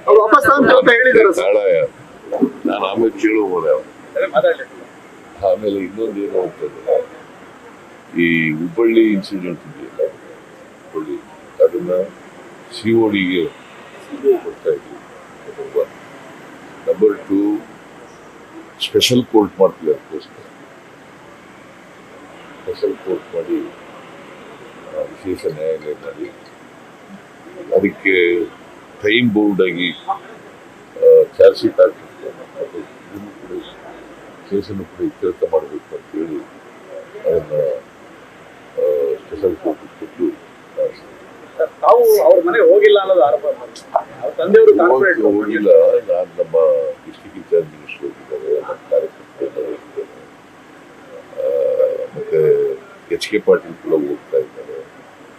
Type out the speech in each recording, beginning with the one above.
ಅವ್ರು ವಾಪಸ್ ಅಂತ ಹೇಳಿದಾರೆ ಸರ್. ಕಾಳಾಯ ನಾನು ಆಮೇಲೆ ಕೇಳುವ ಆಮೇಲೆ ಇನ್ನೊಂದೇನು ಅಂತಂದ್ರೆ ಈ ಹುಬ್ಬಳ್ಳಿ ಇನ್ಸಿಡೆಂಟ್ ಇದೆಯಲ್ಲ, ಹುಬ್ಬಳ್ಳಿ ಅದನ್ನ CODಗೆ ಕೊಡ್ತಾ ಇದ್ದೀವಿ. ನಂಬರ್ 2 ಸ್ಪೆಷಲ್ ಕೋರ್ಟ್ ಮಾಡ್ತೀವಿ. ಅದಕ್ಕೋಸ್ಕರ ಸ್ಪೆಷಲ್ ಕೋರ್ಟ್ ಮಾಡಿ ವಿಶೇಷ ನ್ಯಾಯಾಲಯ ಮಾಡಿ ಅದಕ್ಕೆ ಟೈಮ್ ಬೌಂಡ್ ಆಗಿ ಚಾರ್ಜ್ ಶೀಟ್ ಹಾಕಿರ್ತಾರೆ. ಮತ್ತು ಇದನ್ನು ಕೂಡ ಕೇಸನ್ನು ಕೂಡ ಇತ್ಯರ್ಥ ಮಾಡಬೇಕು ಅಂತೇಳಿ ಅದನ್ನು ಸ್ಪೆಷಲ್ ಕೋರ್ಟ್ ಕೊಟ್ಟು ತಾವು ಅವ್ರ ಮನೆ ಹೋಗಿಲ್ಲ ಅನ್ನೋದು ಆರೋಪ. ತಂದೆಯವರು ಹೋಗಿಲ್ಲ. ನಾನು ನಮ್ಮ ಡಿಸ್ಟ್ರಿಕ್ಟ್ ಇನ್ಚಾರ್ಜ್ ಮಿನಿಸ್ಟರ್ ಹೋಗಿದ್ದಾರೆ, ನಮ್ಮ ಕಾರ್ಯಕರ್ತರೆಲ್ಲ ಹೋಗಿದ್ದಾರೆ, ಮತ್ತೆ HK ಪಾಟೀಲ್ ಕೂಡ ಹೋಗ್ತಾ ಇದ್ದಾರೆ.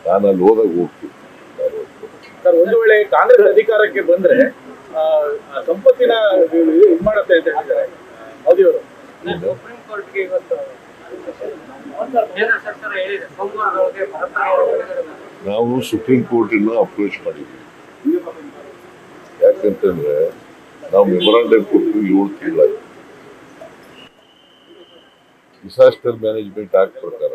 ನಾನು ಅಲ್ಲಿ ಹೋದಾಗ ಹೋಗ್ತೀನಿ. ಸರ್, ಒಂದು ವೇಳೆ ಕಾಂಗ್ರೆಸ್ ಅಧಿಕಾರಕ್ಕೆ ಬಂದ್ರೆ ಸಂಪತ್ತಿನ ಇದು ಮಾಡುತ್ತೆ ಅಂತ ಹೇಳಿದ್ದಾರೆ ಮೋದಿಯವರು. ಸುಪ್ರೀಂ ಕೋರ್ಟ್ಗೆ ಇವತ್ತು ಕೇಂದ್ರ ಸರ್ಕಾರ ಹೇಳಿದೆ ಸೋಮವಾರದೊಳಗೆ ನಾವು ಸುಪ್ರೀಂ ಕೋರ್ಟನ್ನು ಅಪ್ರೋಚ್ ಮಾಡಿದ್ವಿ. ಯಾಕಂತಂದ್ರೆ ನಾವು ಮೆಮೊರಾಂಡಮ್ ಕೊಟ್ಟು 7 ತಿಂಗಳಾಯ್ತು. ಡಿಸಾಸ್ಟರ್ ಮ್ಯಾನೇಜ್ಮೆಂಟ್ ಆಕ್ಟ್ ಪ್ರಕಾರ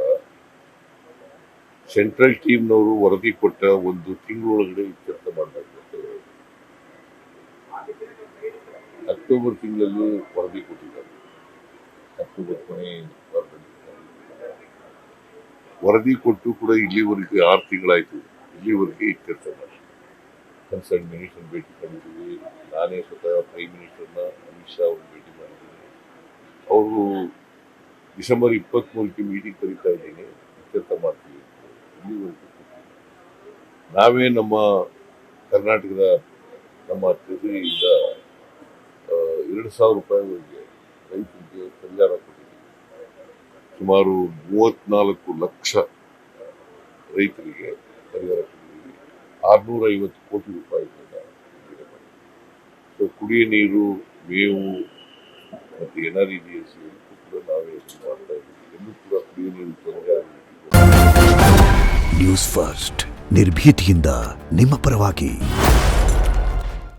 ಸೆಂಟ್ರಲ್ ಟೀಮ್ನವರು ವರದಿ ಕೊಟ್ಟ 1 ತಿಂಗಳೊಳಗಡೆ ಇತ್ಯರ್ಥ ಮಾಡಬೇಕು ಅಂತ ಹೇಳಿ ಅಕ್ಟೋಬರ್ ತಿಂಗಳಲ್ಲಿ ವರದಿ ಕೊಟ್ಟಿದ್ದಾರೆ. ಅಕ್ಟೋಬರ್ ಕೊನೆ ವರದಿ ಕೊಟ್ಟು ಕೂಡ ಇಲ್ಲಿವರೆಗೆ 6 ತಿಂಗಳಾಯ್ತು. ಇಲ್ಲಿವರೆಗೆ ಇತ್ಯರ್ಥ ಮಾಡಿ ಕನ್ಸರ್ನ್ ಮಿನಿಸ್ಟರ್ ಭೇಟಿ ಮಾಡಿದ್ದೀವಿ. ನಾನೇ ಸ್ವತಃ ಪ್ರೈಮ್ ಮಿನಿಸ್ಟರ್ನ ಅಮಿತ್ ಶಾ ಅವರು ಭೇಟಿ ಮಾಡಿದ್ದೀನಿ. ಅವರು ಡಿಸೆಂಬರ್ 23ಕ್ಕೆ ಮೀಟಿಂಗ್ ಕರೀತಾ ಇದ್ದೀನಿ, ಇತ್ಯರ್ಥ ಮಾಡ್ತೀವಿ. ಇಲ್ಲಿವರೆಗೂ ನಾವೇ ನಮ್ಮ ಕರ್ನಾಟಕದ ನಮ್ಮ ಟ್ರೆಜರಿಯಿಂದ 2,000 ರೂಪಾಯಿವರೆಗೆ ರೈತರಿಗೆ ಪರಿಹಾರ ಕೊಟ್ಟಿದ್ದೀವಿ. ಸುಮಾರು 34 ಲಕ್ಷ ರೈತರಿಗೆ ಪರಿಹಾರ ಕೊಟ್ಟಿದ್ದೀವಿ. 650 ಕೋಟಿ ರೂಪಾಯಿಗಳನ್ನ ಸೊ ಕುಡಿಯ ನೀರು, ಮೇವು ಮತ್ತು NREGS ಕೂಡ ನಾವೇ ಮಾಡ್ತಾ ಇದ್ದೀವಿ. ಎಲ್ಲೂ ಕೂಡ ಕುಡಿಯ ನೀರು ತೊಂದರೆ ಆಗಬೇಕು. ನ್ಯೂಸ್ ಫಸ್ಟ್ ನಿರ್ಭೀತಿಯಿಂದ ನಿಮ್ಮ ಪರವಾಗಿ.